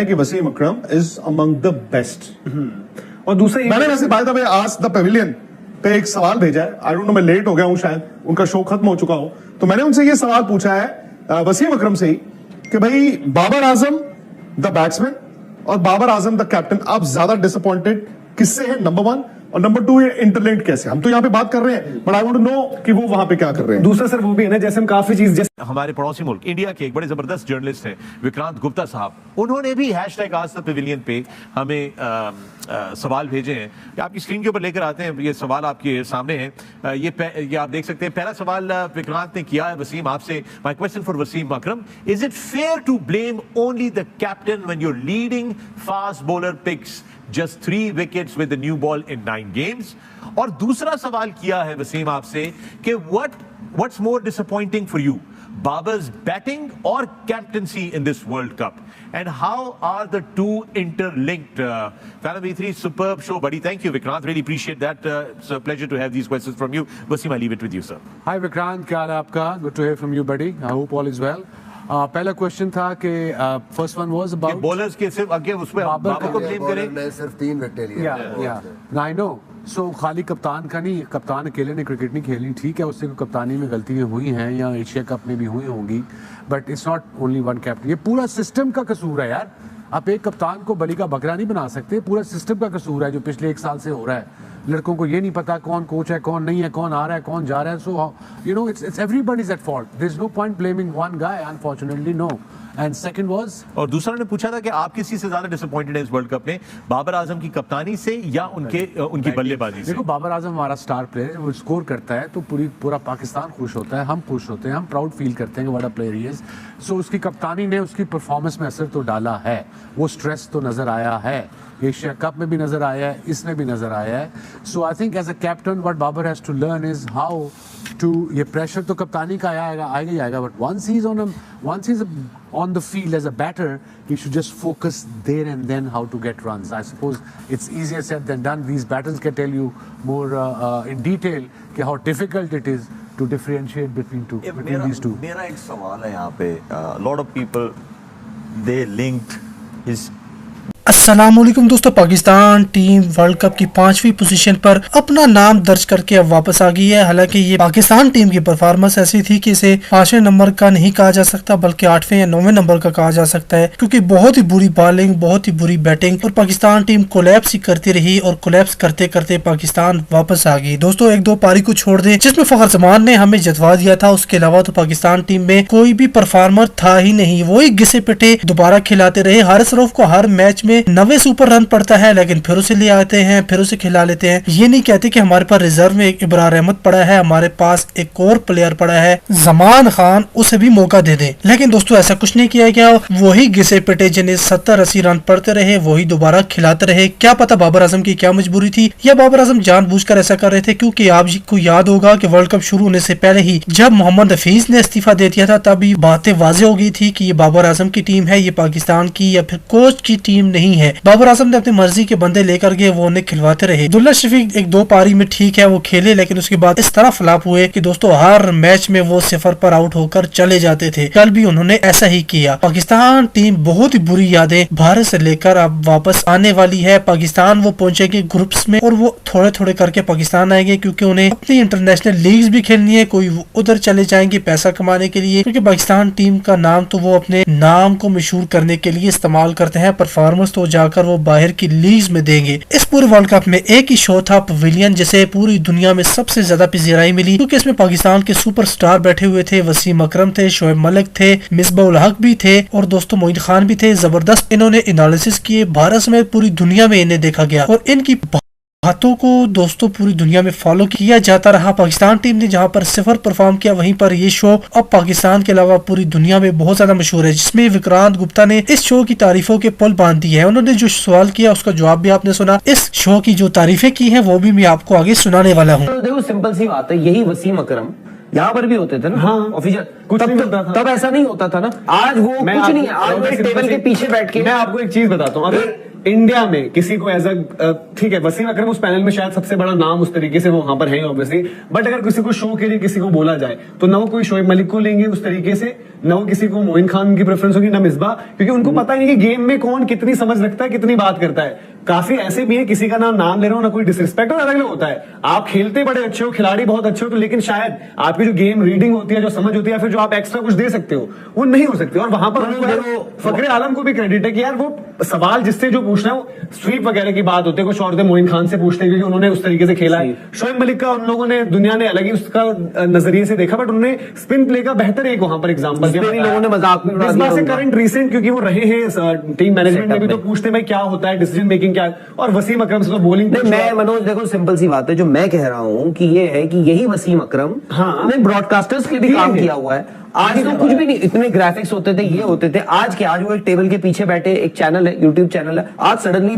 कि Wasim Akram is among the best. और दूसरा मैंने वैसे बाय द वे आज द पेविलियन पे एक सवाल भेजा है, आई डोंट नो मैं लेट हो गया हूं, शायद उनका शो खत्म हो चुका हो, तो मैंने उनसे ये सवाल पूछा है वसीम अकरम से ही कि भाई बाबर आजम द बैट्समैन और बाबर आजम द कैप्टन, आप ज्यादा डिसअपॉइंटेड किससे हैं, नंबर 1, और नंबर 2 ये इंटरलिंक्ड कैसे? हम तो यहाँ पे बात कर रहे हैं but I want to know कि वो वहां पे क्या कर रहे हैं। दूसरा सर वो भी है ना, जैसे हम काफी चीज जैसे हमारे पड़ोसी मुल्क इंडिया के एक बड़े जबरदस्त जर्नलिस्ट हैं विक्रांत गुप्ता साहब, उन्होंने भी हैशटैग आज तक पेविलियन पे हमें सवाल भेजे हैं। आपकी स्क्रीन के ऊपर लेकर आते हैं, ये सवाल आपके सामने है, ये आप देख सकते हैं। पहला सवाल विक्रांत ने किया है वसीम आपसे। My question for Wasim Akram, is it fair to blame only the captain when your leading fast bowler picks just 3 wickets with the new ball in 9 games? और दूसरा सवाल किया है वसीम आपसे कि what's more disappointing for you, Babar's batting or captaincy in this World Cup, and how are the two interlinked? Faram E3, superb show, buddy. Thank you, Vikrant. Really appreciate that. It's a pleasure to have these questions from you. Wasim, I leave it with you, sir. Hi, Vikrant. क्या हाल है आपका? Good to hear from you, buddy. I hope all is well. पहला question था कि first one was about bowlers के सिर्फ आगे उसमें बाबर को ब्लेम करें। ने सिर्फ 3 विकेट लिए। या आई नो, सो खाली कप्तान का नहीं, कप्तान अकेले ने क्रिकेट नहीं खेलनी, ठीक है, उससे कप्तानी में गलतियां हुई हैं या एशिया कप में भी हुई होंगी, but it's not only one captain. ये पूरा सिस्टम का कसूर है यार। आप एक कप्तान को बलि का बकरा नहीं बना सकते, पूरा सिस्टम का कसूर है जो पिछले 1 साल से हो रहा है। लड़कों को ये नहीं पता कौन कोच है, कौन नहीं है, कौन आ रहा है, कौन जा रहा है। So you know it's everybody's at fault. There is no point blaming one guy, unfortunately no. And second was, और दूसरा ने पूछा था कि आप किसी से ज्यादा डिसअपॉइंटेड हैं इस वर्ल्ड कप में, बाबर आजम की कप्तानी से या उनकी बल्लेबाजी से? देखो, बाबर आजम हमारा स्टार प्लेयर है, वो स्कोर करता है तो पूरा पाकिस्तान खुश होता है, हम खुश होते हैं, हम प्राउड फील करते हैं कि what a player he is. So उसकी कप्तानी ने उसकी परफॉर्मेंस में असर तो डाला है, वो स्ट्रेस तो नजर आया है, एशिया कप में भी नजर आया है, इसमें भी नजर आया है। So I think as a captain what Babar has to learn is how to, ये प्रेशर तो कप्तानी का आएगा ही आएगा, but once he's on the field as a batter, he should just focus there and then how to get runs. I suppose it's easier said than done. These batters can tell you more in detail कि how difficult it is to differentiate between these two. मेरा एक सवाल है यहाँ पे, lot of people they linked his अस्सलामुअलैकुम दोस्तों, Pakistan team world cup की 5वीं पोजीशन पर अपना नाम दर्ज करके अब वापस आ गई है। हालांकि ये पाकिस्तान टीम की परफॉर्मेंस ऐसी थी कि इसे 5वें नंबर का नहीं कहा जा सकता बल्कि 8वें या 9वें नंबर का कहा जा सकता है, क्योंकि बहुत ही बुरी बॉलिंग, बहुत ही बुरी बैटिंग और पाकिस्तान टीम कोलैप्स ही करती रही और कोलैप्स करते करते पाकिस्तान वापस आ गई। दोस्तों, 1-2 पारी को छोड़ दे जिसमें फखर जमान ने हमें जतवा दिया था, उसके अलावा तो पाकिस्तान टीम में कोई भी परफॉर्मर था ही नहीं। वही घिसे पिटे दोबारा खिलाते रहे। हारिस रऊफ को हर मैच में 90 से ऊपर रन पड़ता है, लेकिन फिर उसे ले आते हैं, फिर उसे खिला लेते हैं। ये नहीं कहते कि हमारे पास रिजर्व में एक इब्रार अहमद पड़ा है, हमारे पास एक और प्लेयर पड़ा है जमान खान, उसे भी मौका दे दे। लेकिन दोस्तों ऐसा कुछ नहीं किया गया। वही घिसे पिटे जिन्हें 70-80 रन पड़ते रहे वही दोबारा खिलाते रहे। क्या पता बाबर आजम की क्या मजबूरी थी, या बाबर आजम जानबूझकर ऐसा कर रहे थे, क्योंकि आपको याद होगा कि वर्ल्ड कप शुरू होने से पहले ही जब मोहम्मद हफीज ने इस्तीफा दे दिया था तभी बातें वाज़ेह हो गई थी कि ये बाबर आजम की टीम है, ये पाकिस्तान की या फिर कोच की टीम नहीं है। बाबर आजम ने अपनी मर्जी के बंदे लेकर गए, वो उन्हें खिलवाते रहे। अब्दुल्ला शफीक 1-2 पारी में ठीक है वो खेले, लेकिन उसके बाद इस तरह फ्लॉप हुए कि दोस्तों हर मैच में वो 0 पर आउट होकर चले जाते थे। कल भी उन्होंने ऐसा ही किया। पाकिस्तान टीम बहुत ही बुरी यादें भारत से लेकर अब वापस आने वाली है। पाकिस्तान वो पहुंचेंगे ग्रुप्स में और वो थोड़े थोड़े करके पाकिस्तान आएंगे, क्योंकि उन्हें अपनी इंटरनेशनल लीग्स भी खेलनी है। कोई उधर चले जाएंगे पैसा कमाने के लिए, क्योंकि पाकिस्तान टीम का नाम तो वो अपने नाम को मशहूर करने के लिए इस्तेमाल करते हैं, परफॉर्मेंस तो जाकर वो बाहर की लीग्स में देंगे। इस पूरे वर्ल्ड कप में एक ही शो था पवेलियन, जिसे पूरी दुनिया में सबसे ज्यादा पजीराई मिली, क्योंकि इसमें पाकिस्तान के सुपरस्टार बैठे हुए थे। वसीम अकरम थे, शोएब मलिक थे, मिसबाह उल हक भी थे और दोस्तों मोइन खान भी थे। जबरदस्त इन्होंने एनालिसिस किए, भारत समेत पूरी दुनिया में इन्हें देखा गया और इनकी बातों को दोस्तों पूरी दुनिया में फॉलो किया जाता रहा। पाकिस्तान टीम ने जहां पर 0 परफॉर्म किया, वहीं पर ये शो अब पाकिस्तान के अलावा पूरी दुनिया में बहुत ज्यादा मशहूर है, जिसमें विक्रांत गुप्ता ने इस शो की तारीफों के पुल बांध दिए हैं। उन्होंने जो सवाल किया उसका जवाब भी आपने सुना। इस शो की जो तारीफें की है वो भी मैं आपको आगे सुनाने वाला हूँ। तो देखो सिंपल सी बात है, यही वसीम अकरम यहाँ पर भी होते थे ना। हाँ, ऑफिशियल कुछ नहीं होता था, तब ऐसा नहीं होता था ना। आज वो कुछ नहीं है, आज वो टेबल के पीछे बैठ के। मैं आपको एक चीज बताता हूँ, अगर इंडिया में किसी को एज अ ठीक है, वसीम अकरम उस पैनल में शायद सबसे बड़ा नाम उस तरीके से वो वहां पर है ऑब्वियसली, बट अगर किसी को शो के लिए किसी को बोला जाए तो ना वो कोई शोएब मलिक को लेंगे उस तरीके से, ना वो किसी को मोइन खान की प्रेफरेंस होगी, ना मिसबा, क्योंकि उनको पता ही नहीं कि गेम में कौन कितनी समझ रखता है, कितनी बात करता है। काफी ऐसे भी है, किसी का नाम ले रहा हूं, ना कोई डिसरिस्पेक्ट, और अलग अलग होता है। आप खेलते बड़े अच्छे हो, खिलाड़ी बहुत अच्छे हो, तो लेकिन शायद आपकी जो गेम रीडिंग होती है, जो समझ होती है, फिर जो आप एक्स्ट्रा कुछ दे सकते हो वो नहीं हो सकती। और वहां पर फखरे आलम को भी क्रेडिट है कि यार वो सवाल जिससे जो पूछना है वो स्वीप वगैरह की बात होती है, कुछ और मोइन खान से पूछते हैं क्योंकि उन्होंने उस तरीके से खेला है। शोएब मलिक का उन लोगों ने, दुनिया ने अलग ही उसका नजरिए से देखा, बट उन्होंने स्पिन प्ले का बेहतर एक वहां पर एग्जाम्पल दिया। लोगों ने मजाक में उड़ा दिया से उनका। करंट रिसेंट, क्योंकि वो रहे हैं टीम मैनेजमेंट में भी, तो पूछते हैं भाई क्या होता है, डिसीजन मेकिंग क्या है। और वसीम अकरम से तो बॉलिंग नहीं, मैं मनोज देखो सिंपल सी बात है, जो मैं कह रहा हूं कि ये है कि यही वसीम अकरम ने ब्रॉडकास्टर्स के लिए भी काम किया हुआ है। आज तो कुछ भी नहीं, इतने ग्राफिक्स होते थे, ये होते थे, आज के आज वो एक टेबल के पीछे बैठे, एक चैनल है, यूट्यूब चैनल है, आज सडनली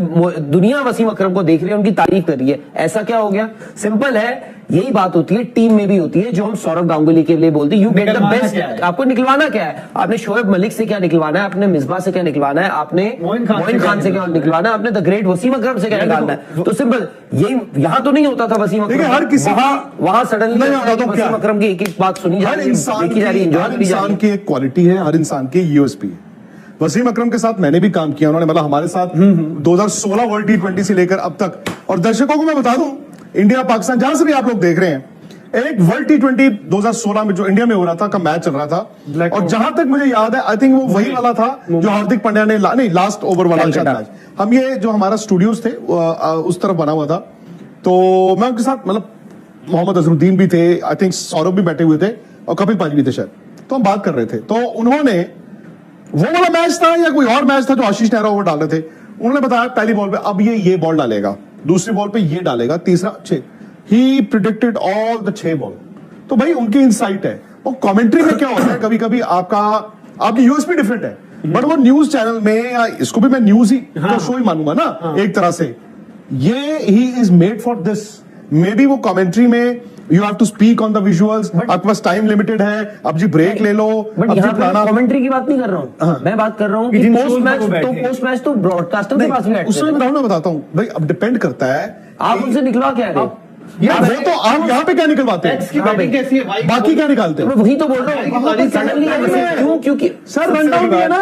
दुनिया वसीम अकरम को देख रही है, उनकी तारीफ कर रही है। ऐसा क्या हो गया? सिंपल है, यही बात होती है, टीम में भी होती है, जो हम सौरव गांगुली के लिए बोलते हैं, यू गेट द बेस्ट। आपको निकलवाना क्या है? आपने शोएब मलिक से क्या निकलवाना है, आपने मिसबा से क्या निकलवाना है, आपने मोइन खान से क्या निकलवाना है, आपने द ग्रेट वसीम अकरम से क्या निकालना है। तो सिंपल यही, यहां तो नहीं होता था वसीम अकरम, हर किसी वहां सडनली वसीम अकरम की एक एक बात सुनी जा रही है, देखी जा रही है, हर इंसान की एक क्वालिटी है, हर इंसान की यूएसपी है। वसीम अकरम के साथ मैंने भी काम किया, उन्होंने मतलब हमारे साथ 2016 वर्ल्ड T20 से लेकर अब तक। और दर्शकों को मैं बता दूं, इंडिया पाकिस्तान जहां से भी आप लोग देख रहे हैं, एक वर्ल्ड T20 2016 में जो इंडिया में हो रहा था का मैच चल रहा था, और जहां तक मुझे याद है, आई थिंक वो वही वाला था जो हार्दिक पांड्या ने नहीं लास्ट ओवर वाला मैच। हम ये जो हमारा स्टूडियोज थे उस तरफ बना हुआ था, तो मैं उनके साथ मतलब मोहम्मद अजरुद्दीन भी थे, आई थिंक सौरभ भी बैठे हुए थे, और कपिल पाजी भी थे शायद, तो हम बात कर रहे थे। तो उन्होंने, वो वाला मैच था या कोई और मैच था जो आशीष नेहरा ओवर डाल रहे थे, उन्होंने बताया पहली बॉल पे अब ये बॉल डालेगा, दूसरी बॉल पे ये डालेगा, तीसरा 6, ही प्रिडिक्टेड ऑल द 6 बॉल। तो भाई उनकी इंसाइट है। वो कमेंट्री में क्या होता है, कभी कभी आपकी यूएसपी डिफरेंट है, बट वो न्यूज चैनल में, या इसको भी मैं न्यूज ही तो शो ही मानूंगा ना एक तरह से, ये ही is made for this. Maybe वो कमेंट्री में you have to speak on the visuals, आपके पास टाइम लिमिटेड है, अब जी ब्रेक ले लो। बट यहाँ पे कमेंट्री की बात नहीं कर रहा हूँ, मैं बात कर रहा हूँ कि पोस्ट मैच तो ब्रॉडकास्टर के पास भी उसमें मैं बताता हूँ भाई, अब डिपेंड करता है आप उनसे निकलवा क्या रहे। यार वो तो आप यहाँ पे क्या निकलवाते हैं, बाकी क्या निकालते हैं? वही तो बोल रहा हूँ, क्योंकि सर रन डाउन भी है ना,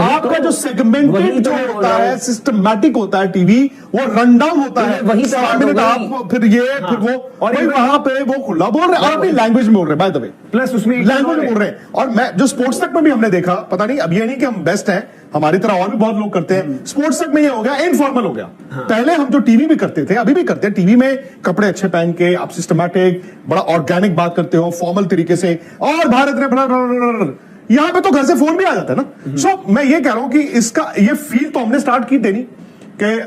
आपका जो सेगमेंटेड जो होता है, सिस्टमैटिक होता है टीवी, वो रन डाउन होता है। वही 7 मिनट आप फिर ये फिर वो, और वहां पे वो खुला बोल रहे हैं, आप भी लैंग्वेज में बोल रहे हैं, बाय द वे प्लस उसमें लैंग्वेज में बोल रहे हैं। और मैं जो स्पोर्ट्स तक में भी हमने देखा, पता नहीं अब ये नहीं कि हम बेस्ट हैं, हमारी तरह और भी बहुत लोग करते हैं, स्पोर्ट्स तक में ये हो गया इनफॉर्मल हो गया। पहले हम जो टीवी भी करते थे, अभी भी करते हैं, टीवी में कपड़े अच्छे पहन के आप सिस्टमैटिक बड़ा ऑर्गेनिक बात करते हो, फॉर्मल तरीके से, और भारत ने यहां पे तो घर से फोन भी आ जाता है ना। सो मैं ये कह रहा हूं कि इसका ये फील तो हमने स्टार्ट की देनी कि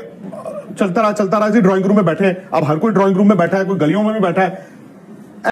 चलता रहा जी, ड्राइंग रूम में बैठे हैं। अब हर कोई ड्राइंग रूम में बैठा है, कोई गलियों में भी बैठा है,